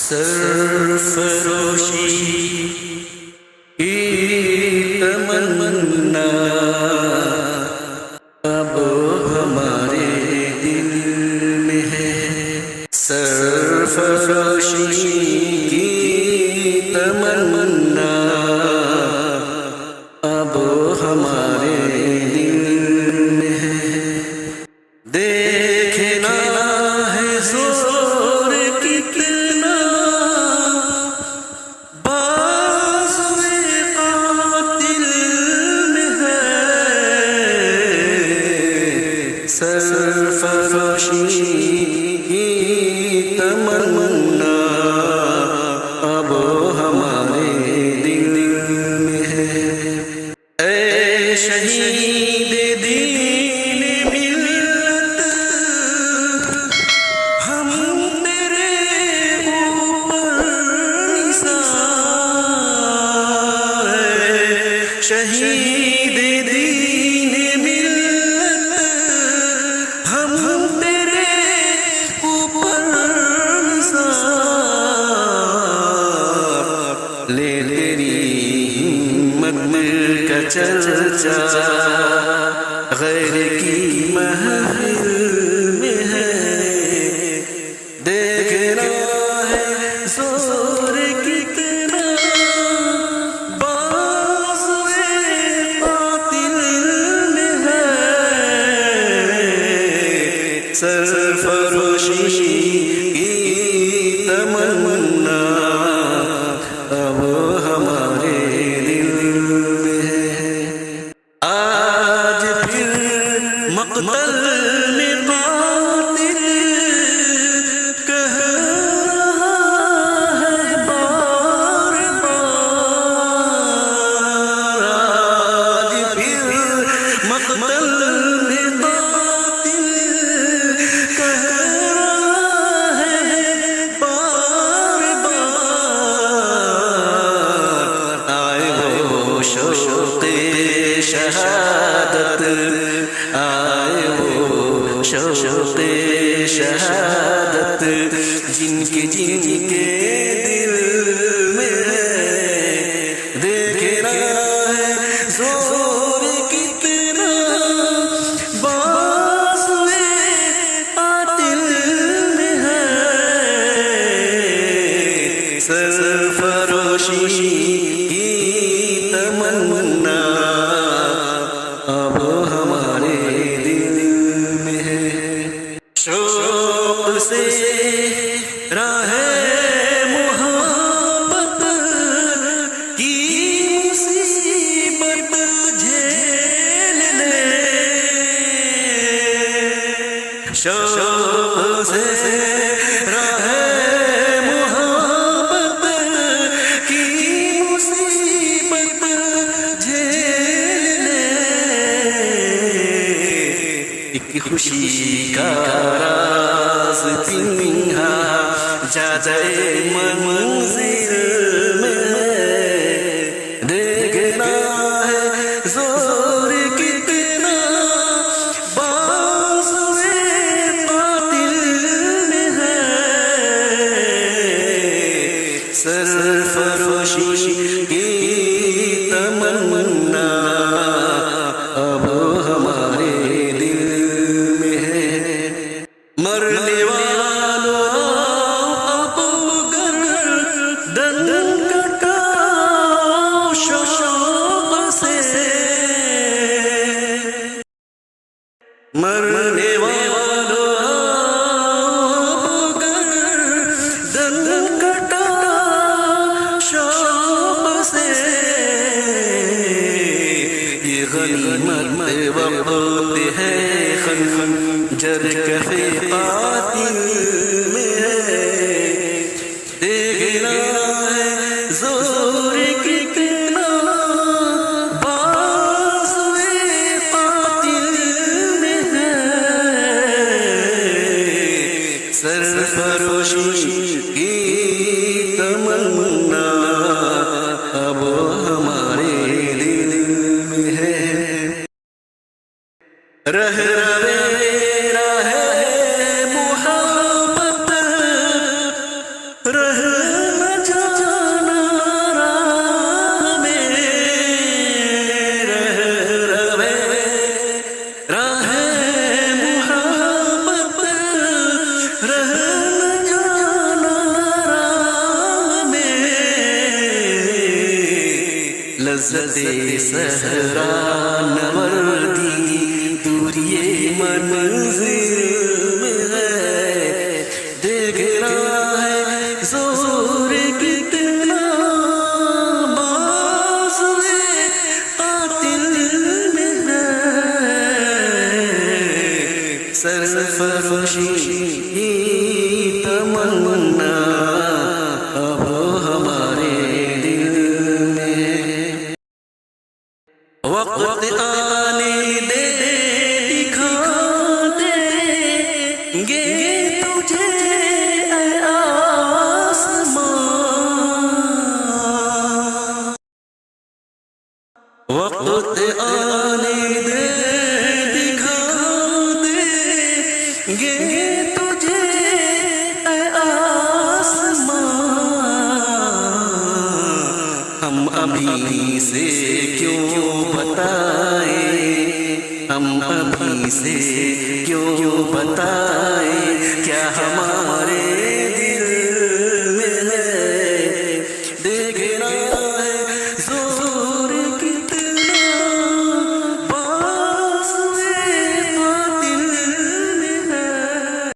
سرفروشی کی تمنا اب ہمارے دل میں ہے، سرفروشی کی تمنا اب ہمارے دل میں ہے، دیکھنا ہے زور کتنا بازوئے قاتل میں ہے، سرفروشی کی تمنا اب ہمارے دل میں ہے، اے شہید دین ملت ہم تیرے اوپر نثار ہیں، شہید دین ملت ہم تیرے اوپر نثار، لے تیری ہمت کا چرچا غیر کی محفل میں ہے، دیکھنا ہے زور کتنا بازوئے قاتل میں ہے، سرفروشی کی تمنا اب ہمارے دل میں ہے، آج پھر مقتل میں قاتل کہہ رہا ہے بار بار، آج پھر مقتل میں قاتل کہہ رہا ہے بار بار، آئے وہ شوق شہادت، آئے وہ شوق شہادت جن کے دل میں ہے، دیکھنا ہے زور کتنا بازوئے قاتل میں ہے، سرفروشی کی تمنا اب ہمارے دل میں ہے، شوق سے راہ محبت کی مصیبت جھیل لے، شوق سے راہ محبت کی مصیبت جھیل لے، ایک خوشی کا راز تنہا جا جائے منزل میں، دیکھنا ہے زور کتنا بازوئے قاتل میں ہے، سرفروشی کی تمنا اب ہمارے دل میں ہے، مرنے والوں اب گردن کٹاؤ شوق سے، مرنے والوں اب گردن کٹاؤ شوق سے، یہ غنیمت وقت ہے خنجر کف قاتل میں ہے، دیکھنا ہے زور کتنا بازوئے قاتل میں ہے، سرفروشی کی تمنا اب ہمارے دل میں ہے، رہ رہے محبت رہ لذت صحرا نوردی دوری منزل میں ہے، دیکھنا ہے زور کتنا بازوئے قاتل میں ہے، سرفرشی تمنا اب ہمارے دل میں، وقت آنے دے دکھا دیں گے تجھے اے آسمان، وقت آنے دے دکھا دیں گے تجھے اے آسمان، ہم ابھی سے کیوں بتائیں، ہم ابھی سے کیوں بتائیں، کیا ہمارے